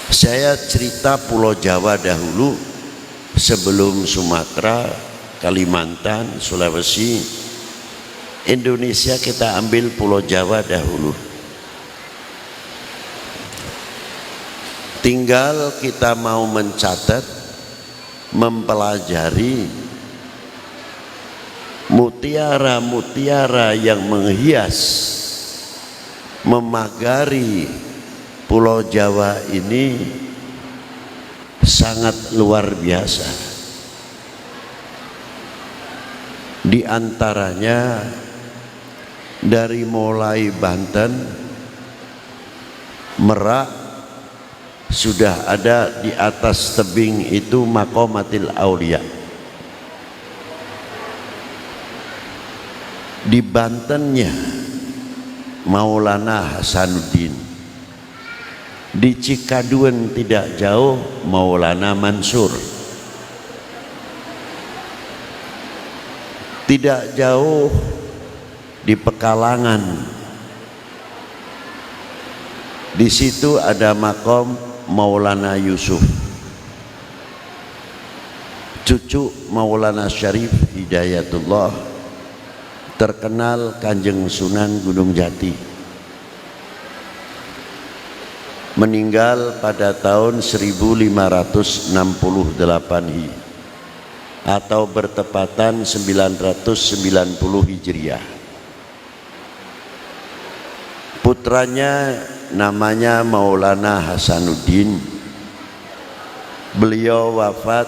Saya cerita Pulau Jawa dahulu sebelum Sumatera, Kalimantan, Sulawesi. Indonesia kita ambil Pulau Jawa dahulu. Tinggal kita mau mencatat, mempelajari mutiara-mutiara yang menghias, memagari Pulau Jawa ini sangat luar biasa. Di antaranya dari mulai Banten, Merak, sudah ada di atas tebing itu Maqamatil Aulia. Di Bantennya Maulana Hasanuddin, di Cikaduen tidak jauh Maulana Mansur, tidak jauh di Pekalongan, di situ ada makom Maulana Yusuf, cucu Maulana Syarif Hidayatullah, terkenal Kanjeng Sunan Gunung Jati, meninggal pada tahun 1568 atau bertepatan 990 Hijriah. Putranya namanya Maulana Hasanuddin. Beliau wafat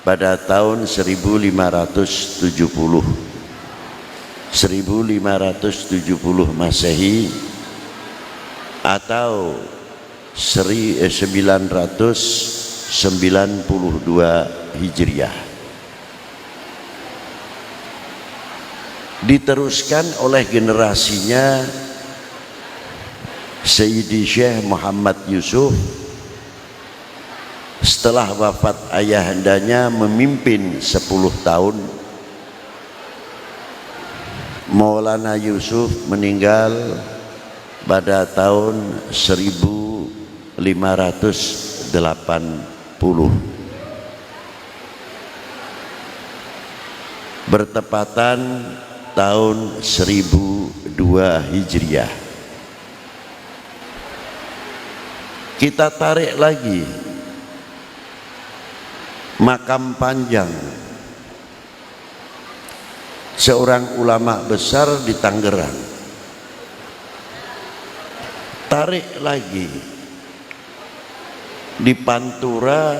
pada tahun 1570 Masehi atau 992 Hijriah. Diteruskan oleh generasinya Sayyidi Syekh Muhammad Yusuf. Setelah wafat ayahandanya memimpin 10 tahun, Maulana Yusuf meninggal pada tahun 1580, bertepatan tahun 1002 Hijriah. Kita tarik lagi makam panjang seorang ulama besar di Tangerang. Tarik lagi di Pantura,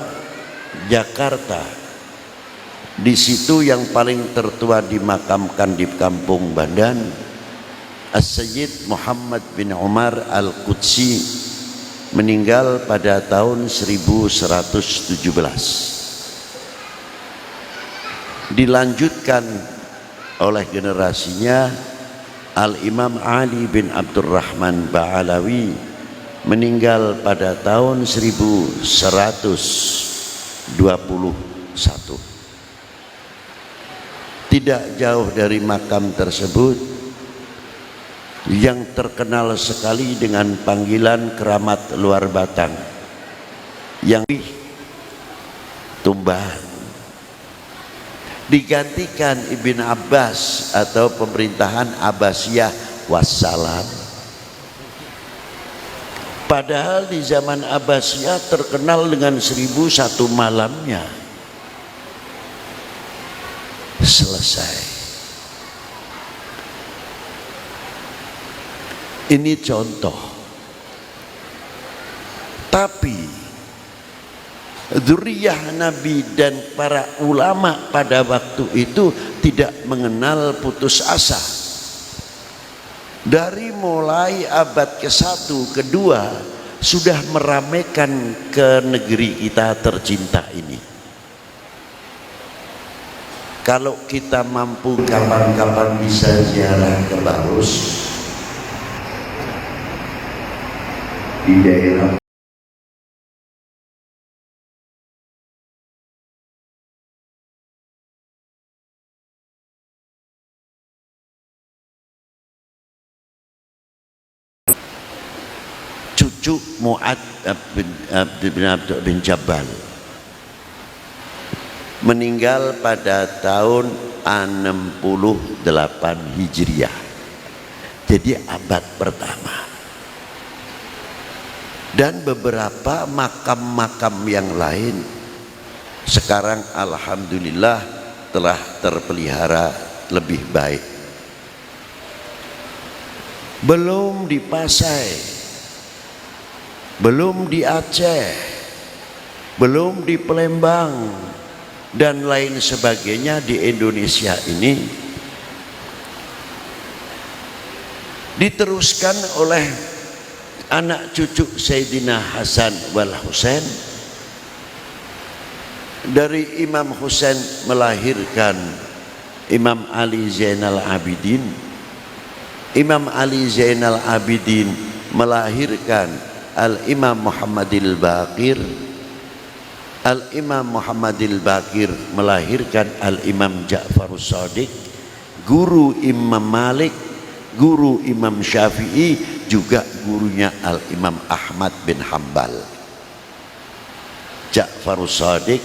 Jakarta. Di situ yang paling tertua dimakamkan di Kampung Bandan, As-Sayyid Muhammad bin Umar Al-Qudsi, meninggal pada tahun 1117. Dilanjutkan oleh generasinya Al-Imam Ali bin Abdurrahman Ba'alawi, meninggal pada tahun 1121. Tidak jauh dari makam tersebut yang terkenal sekali dengan panggilan keramat luar batang, yang Tumbahan, digantikan Ibn Abbas atau pemerintahan Abbasiyah wassalam. Padahal di zaman Abbasiyah terkenal dengan 1001 malamnya. Selesai. Ini contoh. Tapi dzurriyyah Nabi dan para ulama pada waktu itu tidak mengenal putus asa. Dari mulai abad ke-1, ke-2 sudah meramaikan ke negeri kita tercinta ini. Kalau kita mampu kapan-kapan bisa ziarah ke Barus di daerah cucu Mu'ad bin Jabal, meninggal pada tahun 68 Hijriah, jadi abad pertama. Dan beberapa makam-makam yang lain sekarang alhamdulillah telah terpelihara lebih baik. Belum di Pasai, belum di Aceh, belum di Palembang dan lain sebagainya di Indonesia ini diteruskan oleh anak cucu Sayyidina Hasan wal Husain. Dari Imam Husain melahirkan Imam Ali Zainal Abidin, Imam Ali Zainal Abidin melahirkan Al-Imam Muhammadil Baqir, Al-Imam Muhammadil Baqir melahirkan Al-Imam Ja'farus Shadiq, guru Imam Malik, guru Imam Syafi'i, juga gurunya Al-Imam Ahmad bin Hambal. Ja'farus Shadiq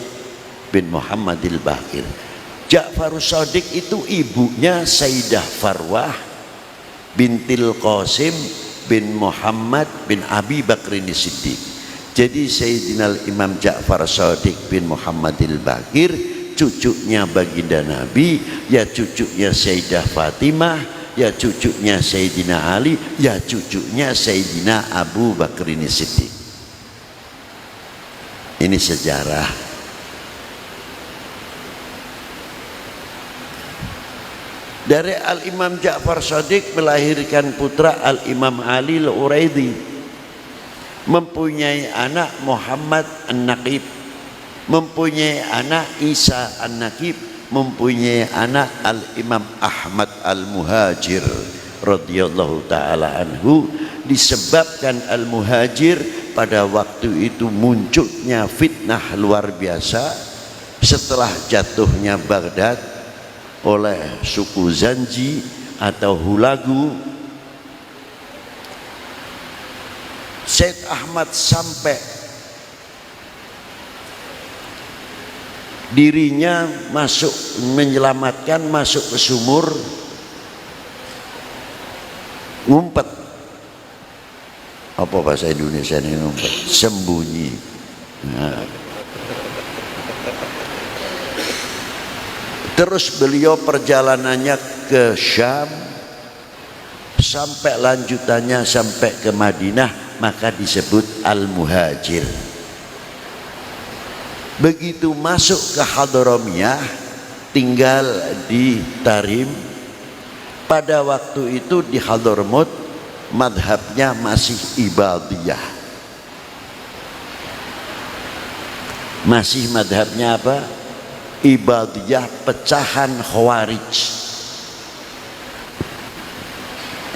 bin Muhammadil Baqir. Ja'farus Shadiq itu ibunya Sayyidah Farwah bintil Qasim bin Muhammad bin Abi Bakrin Siddiq. Jadi Sayyidina Imam Ja'far Shadiq bin Muhammadil Baqir cucunya baginda Nabi, ya cucunya Sayyidah Fatimah, ya cucunya Sayyidina Ali, ya cucunya Sayyidina Abu Bakrin Siddiq. Ini sejarah. Dari Al-Imam Ja'far Shadiq melahirkan putra Al-Imam Ali Al-Uraidi, mempunyai anak Muhammad An-Naqib, mempunyai anak Isa An-Naqib, mempunyai anak Al-Imam Ahmad Al-Muhajir radhiyallahu ta'ala anhu. Disebabkan Al-Muhajir pada waktu itu munculnya fitnah luar biasa setelah jatuhnya Baghdad oleh suku Zanji atau Hulagu. Syed Ahmad sampai dirinya masuk menyelamatkan, masuk ke sumur, ngumpet. Apa bahasa Indonesia ini ngumpet? Sembunyi. Nah. Terus beliau perjalanannya ke Syam sampai lanjutannya sampai ke Madinah, maka disebut Al-Muhajir. Begitu masuk ke Hadramiyah, tinggal di Tarim. Pada waktu itu di Hadramut madhabnya masih Ibadiyah. Masih madhabnya apa? Ibadiyah, pecahan Khawarij.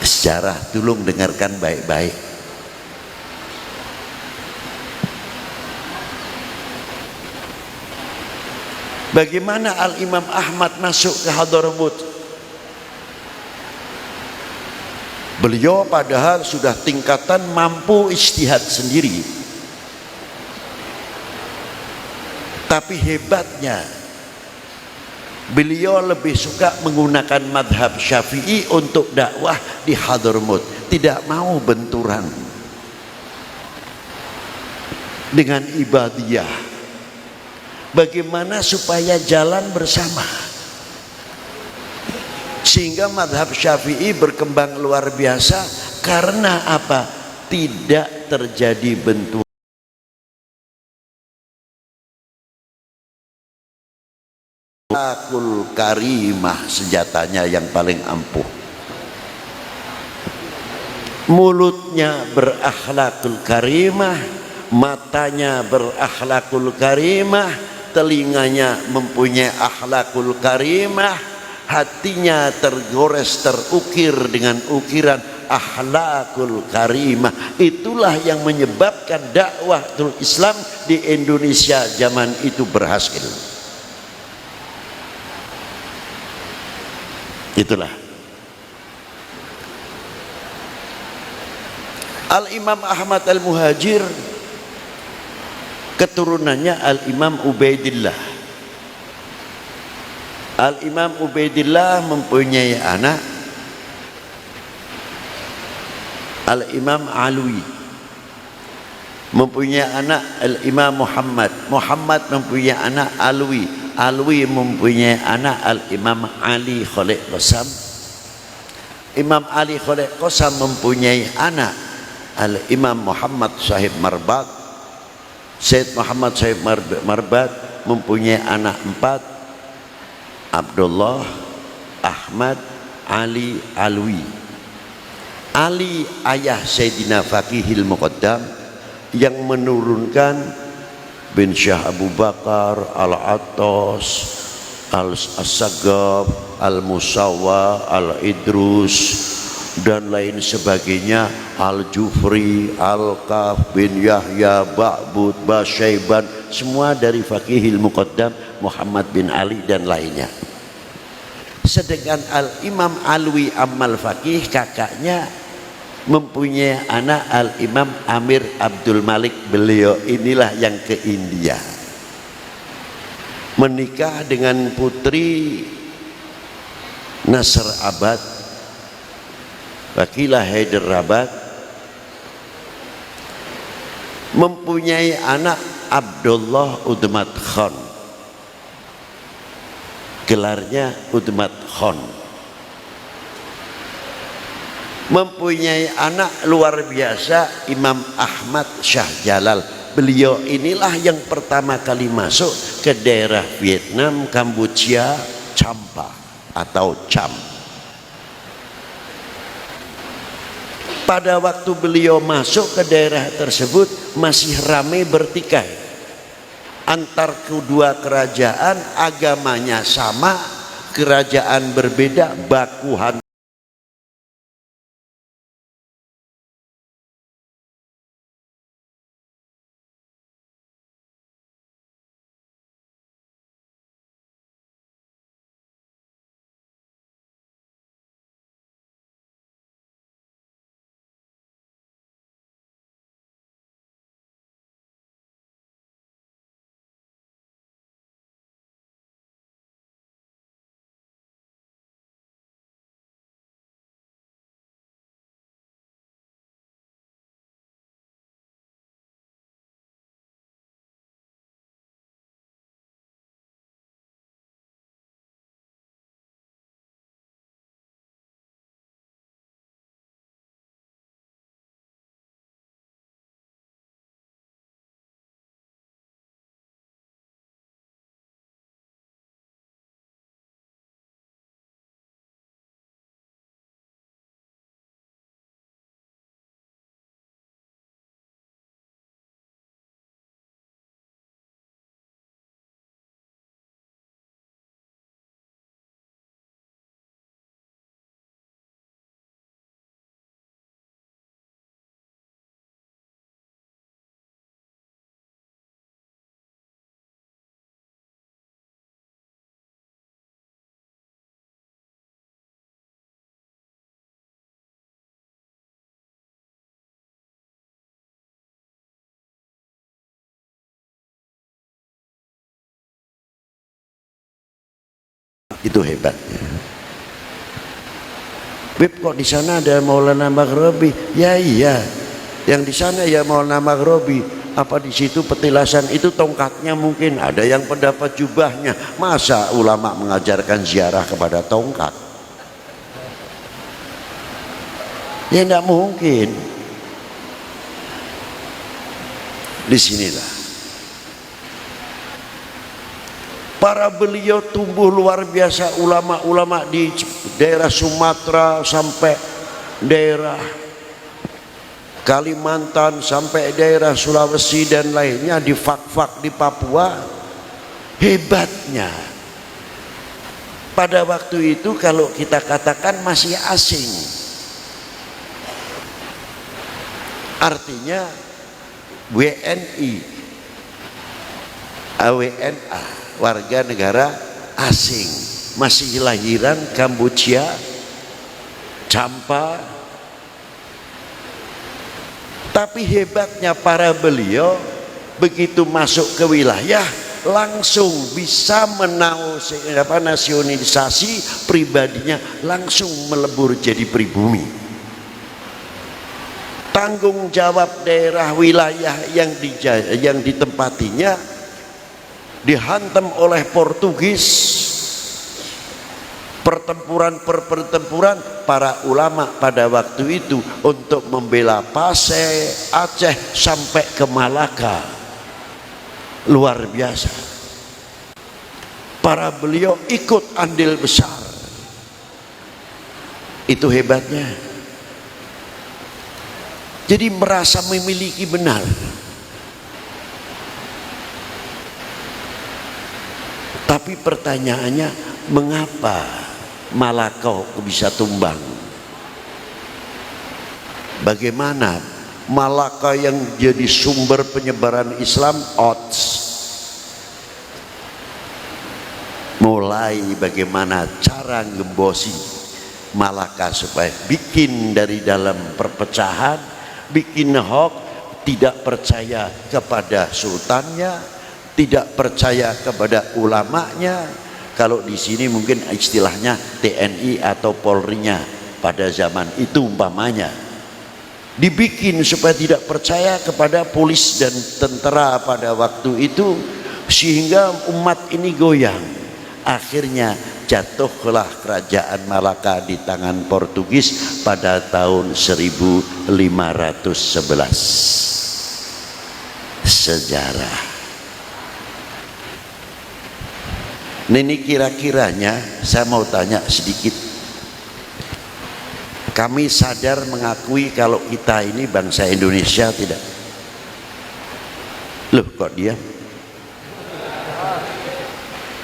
Sejarah, tolong dengarkan baik-baik. Bagaimana Al-Imam Ahmad masuk ke Hadramut? Beliau padahal sudah tingkatan mampu ijtihad sendiri, tapi hebatnya beliau lebih suka menggunakan madhab Syafi'i untuk dakwah di Hadramut, tidak mau benturan dengan Ibadiyah. Bagaimana supaya jalan bersama, sehingga madhab Syafi'i berkembang luar biasa. Karena apa? Tidak terjadi benturan. Akhlakul karimah, senjatanya yang paling ampuh. Mulutnya berakhlakul karimah, matanya berakhlakul karimah, telinganya mempunyai akhlakul karimah, hatinya tergores terukir dengan ukiran akhlakul karimah. Itulah yang menyebabkan dakwah Islam di Indonesia zaman itu berhasil. Itulah. Al-Imam Ahmad Al-Muhajir keturunannya Al-Imam Ubaidillah. Al-Imam Ubaidillah mempunyai anak Al-Imam Alwi, mempunyai anak Al-Imam Muhammad. Muhammad mempunyai anak Alwi. Alwi mempunyai anak Al-Imam Ali Khalid Qasam. Imam Ali Khalid Qasam mempunyai anak Al-Imam Muhammad Sahib Marbat. Syed Muhammad Sahib Marbat mempunyai anak 4, Abdullah, Ahmad, Ali, Alwi. Ali ayah Sayyidina Faqihil Muqaddam yang menurunkan bin Syah Abu Bakar, Al-Attas, Al-Sagab, Al-Musawwa, Al-Idrus dan lain sebagainya, Al-Jufri, Al-Kaf bin Yahya, Ba'bud, Basyaiban, semua dari Faqihil Muqaddam Muhammad bin Ali dan lainnya. Sedangkan Al-Imam Alwi Amal Faqih, kakaknya, mempunyai anak Al-Imam Amir Abdul Malik. Beliau inilah yang ke India, menikah dengan putri Nasr Abad, Wakilah Hyderabad, mempunyai anak Abdullah Udmat Khan, gelarnya Udmat Khan, mempunyai anak luar biasa Imam Ahmad Shah Jalal. Beliau inilah yang pertama kali masuk ke daerah Vietnam, Kamboja, Champa atau Cham. Pada waktu beliau masuk ke daerah tersebut masih ramai bertikai antar kedua kerajaan, agamanya sama, kerajaan berbeda, baku hantam. Itu hebatnya. Beb, kok di sana ada Maulana Maghribi? Ya iya, yang di sana ya Maulana Maghribi. Apa di situ petilasan itu tongkatnya? Mungkin ada yang pendapat jubahnya. Masa ulama mengajarkan ziarah kepada tongkat? Ya tidak mungkin. Disinilah para beliau tumbuh luar biasa, ulama-ulama di daerah Sumatera sampai daerah Kalimantan sampai daerah Sulawesi dan lainnya, di Fak-Fak di Papua. Hebatnya pada waktu itu kalau kita katakan masih asing, artinya WNI, AWNA, warga negara asing, masih lahiran Kamboja, Champa, Tapi hebatnya para beliau begitu masuk ke wilayah langsung bisa nasionalisasi pribadinya, langsung melebur jadi pribumi. Tanggung jawab daerah wilayah yang ditempatinya dihantam oleh Portugis. Pertempuran para ulama pada waktu itu untuk membela Pasai, Aceh sampai ke Malaka, luar biasa. Para beliau ikut andil besar, itu hebatnya. Jadi merasa memiliki benar. Tapi pertanyaannya, mengapa Malaka bisa tumbang? Bagaimana Malaka yang jadi sumber penyebaran Islam mulai bagaimana cara ngembosi Malaka supaya bikin dari dalam perpecahan, bikin hoax, tidak percaya kepada sultannya, tidak percaya kepada ulamanya. Kalau di sini mungkin istilahnya TNI atau Polri-nya pada zaman itu umpamanya. Dibikin supaya tidak percaya kepada polis dan tentara pada waktu itu, sehingga umat ini goyang. Akhirnya jatuhlah kerajaan Malaka di tangan Portugis pada tahun 1511. Sejarah. Ini kira-kiranya saya mau tanya sedikit. Kami sadar mengakui kalau kita ini bangsa Indonesia tidak? Loh kok diam?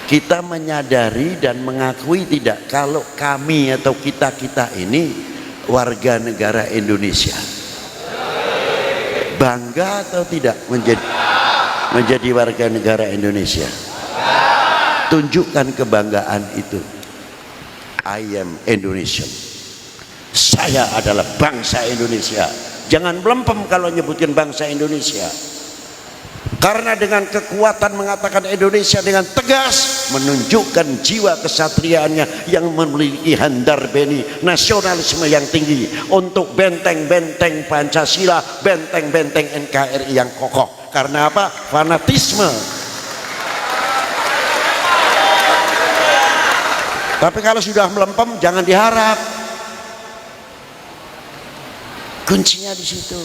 Kita menyadari dan mengakui tidak kalau kami atau kita ini warga negara Indonesia? Bangga atau tidak menjadi warga negara Indonesia? Tunjukkan kebanggaan itu. I am Indonesian. Saya adalah bangsa Indonesia. Jangan melempem kalau nyebutkan bangsa Indonesia. Karena dengan kekuatan mengatakan Indonesia dengan tegas, menunjukkan jiwa kesatriaannya yang memiliki handar beni nasionalisme yang tinggi untuk benteng-benteng Pancasila, benteng-benteng NKRI yang kokoh. Karena apa? Fanatisme. Tapi kalau sudah melempem jangan diharap. Kuncinya di situ.